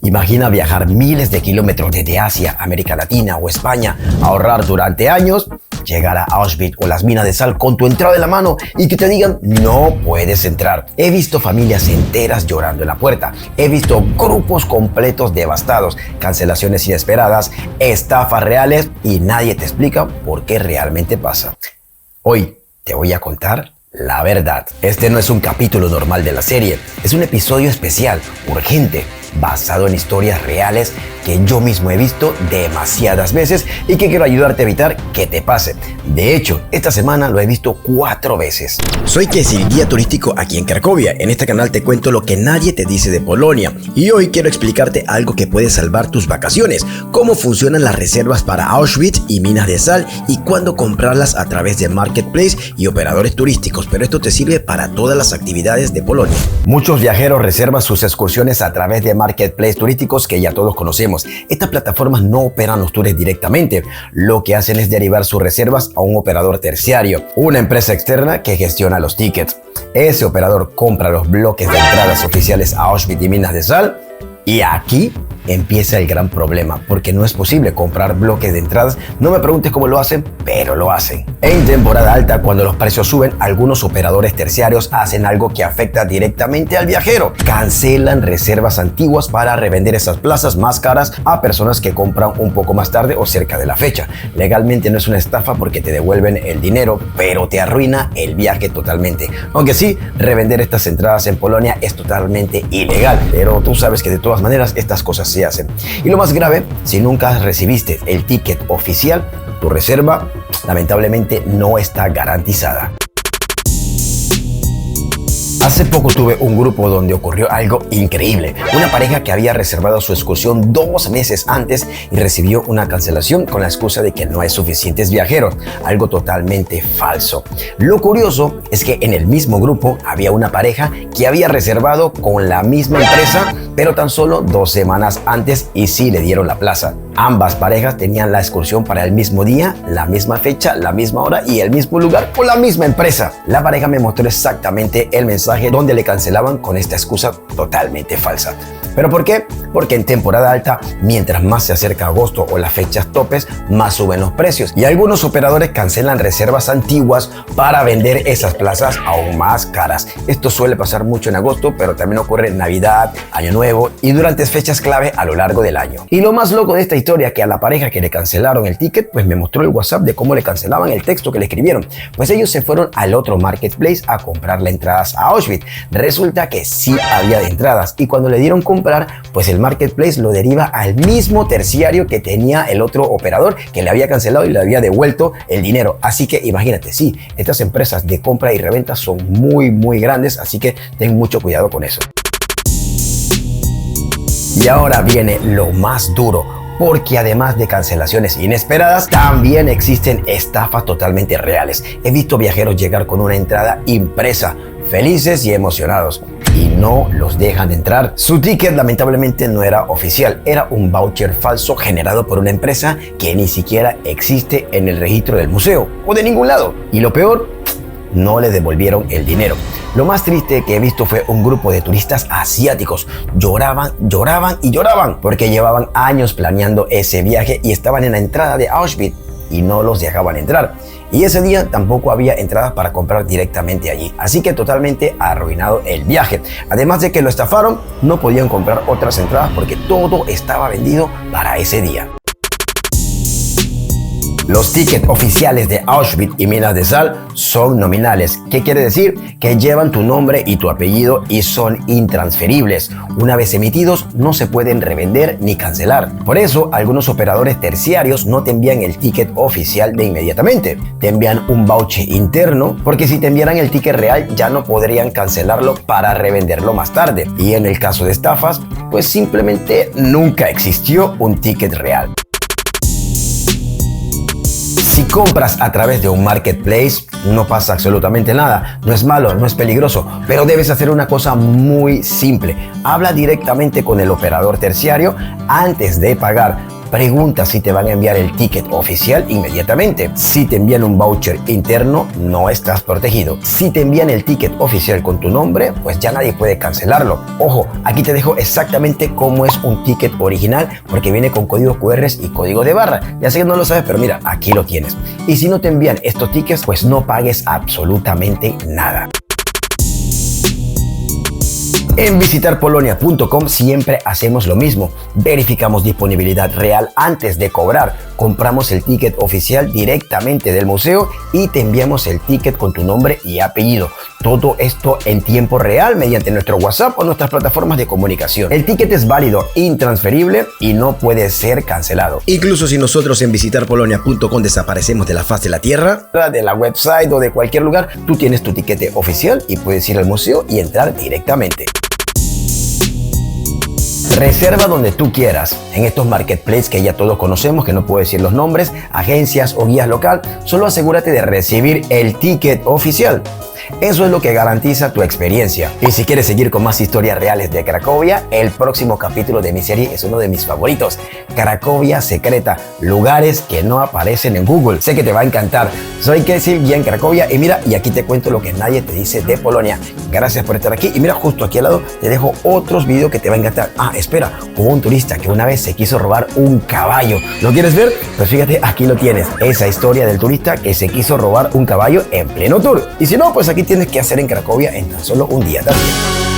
Imagina viajar miles de kilómetros desde Asia, América Latina o España, ahorrar durante años, llegar a Auschwitz o las minas de sal con tu entrada en la mano y que te digan no puedes entrar. He visto familias enteras llorando en la puerta. He visto grupos completos devastados, cancelaciones inesperadas, estafas reales y nadie te explica por qué realmente pasa. Hoy te voy a contar la verdad. Este no es un capítulo normal de la serie, es un episodio especial, urgente, basado en historias reales que yo mismo he visto demasiadas veces y que quiero ayudarte a evitar que te pase. De hecho, esta semana lo he visto 4 veces. Soy Casey, guía turístico aquí en Cracovia. En este canal te cuento lo que nadie te dice de Polonia y hoy quiero explicarte algo que puede salvar tus vacaciones, cómo funcionan las reservas para Auschwitz y minas de sal y cuándo comprarlas a través de Marketplace y operadores turísticos, pero esto te sirve para todas las actividades de Polonia. Muchos viajeros reservan sus excursiones a través de Marketplace turísticos que ya todos conocemos. Estas plataformas no operan los tours directamente. Lo que hacen es derivar sus reservas a un operador terciario, una empresa externa que gestiona los tickets. Ese operador compra los bloques de entradas oficiales a Auschwitz y minas de sal y aquí empieza el gran problema, porque no es posible comprar bloques de entradas. No me preguntes cómo lo hacen, pero lo hacen. En temporada alta, cuando los precios suben, algunos operadores terciarios hacen algo que afecta directamente al viajero. Cancelan reservas antiguas para revender esas plazas más caras a personas que compran un poco más tarde o cerca de la fecha. Legalmente no es una estafa porque te devuelven el dinero, pero te arruina el viaje totalmente. Aunque sí, revender estas entradas en Polonia es totalmente ilegal, pero tú sabes que de todas maneras estas cosas se hacen. Y lo más grave, si nunca recibiste el ticket oficial, tu reserva lamentablemente no está garantizada. Hace poco tuve un grupo donde ocurrió algo increíble. Una pareja que había reservado su excursión 2 meses antes y recibió una cancelación con la excusa de que no hay suficientes viajeros. Algo totalmente falso. Lo curioso es que en el mismo grupo había una pareja que había reservado con la misma empresa, pero tan solo 2 semanas antes y sí le dieron la plaza. Ambas parejas tenían la excursión para el mismo día, la misma fecha, la misma hora y el mismo lugar con la misma empresa. La pareja me mostró exactamente el mensaje donde le cancelaban con esta excusa totalmente falsa. ¿Pero por qué? Porque en temporada alta, mientras más se acerca agosto o las fechas topes, más suben los precios y algunos operadores cancelan reservas antiguas para vender esas plazas aún más caras. Esto suele pasar mucho en agosto, pero también ocurre en Navidad, Año Nuevo y durante fechas clave a lo largo del año. Y lo más loco de esta historia, que a la pareja que le cancelaron el ticket, pues me mostró el WhatsApp de cómo le cancelaban el texto que le escribieron. Pues ellos se fueron al otro Marketplace a comprarle entradas a Auschwitz. Resulta que sí había de entradas y cuando le dieron comprar, pues el Marketplace lo deriva al mismo terciario que tenía el otro operador que le había cancelado y le había devuelto el dinero. Así que imagínate, sí, estas empresas de compra y reventa son muy grandes, así que ten mucho cuidado con eso. Y ahora viene lo más duro, porque además de cancelaciones inesperadas, también existen estafas totalmente reales. He visto viajeros llegar con una entrada impresa, felices y emocionados, y no los dejan entrar. Su ticket lamentablemente no era oficial, era un voucher falso generado por una empresa que ni siquiera existe en el registro del museo o de ningún lado. Y lo peor, no le devolvieron el dinero. Lo más triste que he visto fue un grupo de turistas asiáticos. Lloraban porque llevaban años planeando ese viaje y estaban en la entrada de Auschwitz y no los dejaban entrar. Y ese día tampoco había entradas para comprar directamente allí. Así que totalmente arruinado el viaje. Además de que lo estafaron, no podían comprar otras entradas porque todo estaba vendido para ese día. Los tickets oficiales de Auschwitz y minas de sal son nominales. ¿Qué quiere decir? Que llevan tu nombre y tu apellido y son intransferibles. Una vez emitidos, no se pueden revender ni cancelar. Por eso, algunos operadores terciarios no te envían el ticket oficial de inmediatamente. Te envían un voucher interno, porque si te enviaran el ticket real, ya no podrían cancelarlo para revenderlo más tarde. Y en el caso de estafas, pues simplemente nunca existió un ticket real. Si compras a través de un marketplace, no pasa absolutamente nada. No es malo, no es peligroso, pero debes hacer una cosa muy simple. Habla directamente con el operador terciario antes de pagar. Pregunta si te van a enviar el ticket oficial inmediatamente. Si te envían un voucher interno, no estás protegido. Si te envían el ticket oficial con tu nombre, pues ya nadie puede cancelarlo. Ojo, aquí te dejo exactamente cómo es un ticket original, porque viene con códigos QR y código de barra. Ya sé que no lo sabes, pero mira, aquí lo tienes. Y si no te envían estos tickets, pues no pagues absolutamente nada. En visitarpolonia.com siempre hacemos lo mismo. Verificamos disponibilidad real antes de cobrar. Compramos el ticket oficial directamente del museo y te enviamos el ticket con tu nombre y apellido. Todo esto en tiempo real mediante nuestro WhatsApp o nuestras plataformas de comunicación. El ticket es válido, intransferible y no puede ser cancelado. Incluso si nosotros en visitarpolonia.com desaparecemos de la faz de la tierra, de la website o de cualquier lugar, tú tienes tu tiquete oficial y puedes ir al museo y entrar directamente. Reserva donde tú quieras. En estos marketplaces que ya todos conocemos, que no puedo decir los nombres, agencias o guías local, solo asegúrate de recibir el ticket oficial. Eso es lo que garantiza tu experiencia. Y si quieres seguir con más historias reales de Cracovia, el próximo capítulo de mi serie es uno de mis favoritos. Cracovia secreta, lugares que no aparecen en Google. Sé que te va a encantar. Soy Kessel, guía en Cracovia, y mira, y aquí te cuento lo que nadie te dice de Polonia. Gracias por estar aquí. Y mira, justo aquí al lado te dejo otros videos que te va a encantar. Ah, espera, hubo un turista que una vez se quiso robar un caballo. ¿Lo quieres ver? Pues fíjate, aquí lo tienes. Esa historia del turista que se quiso robar un caballo en pleno tour. Y si no, pues aquí tienes que hacer en Cracovia en tan solo un día también.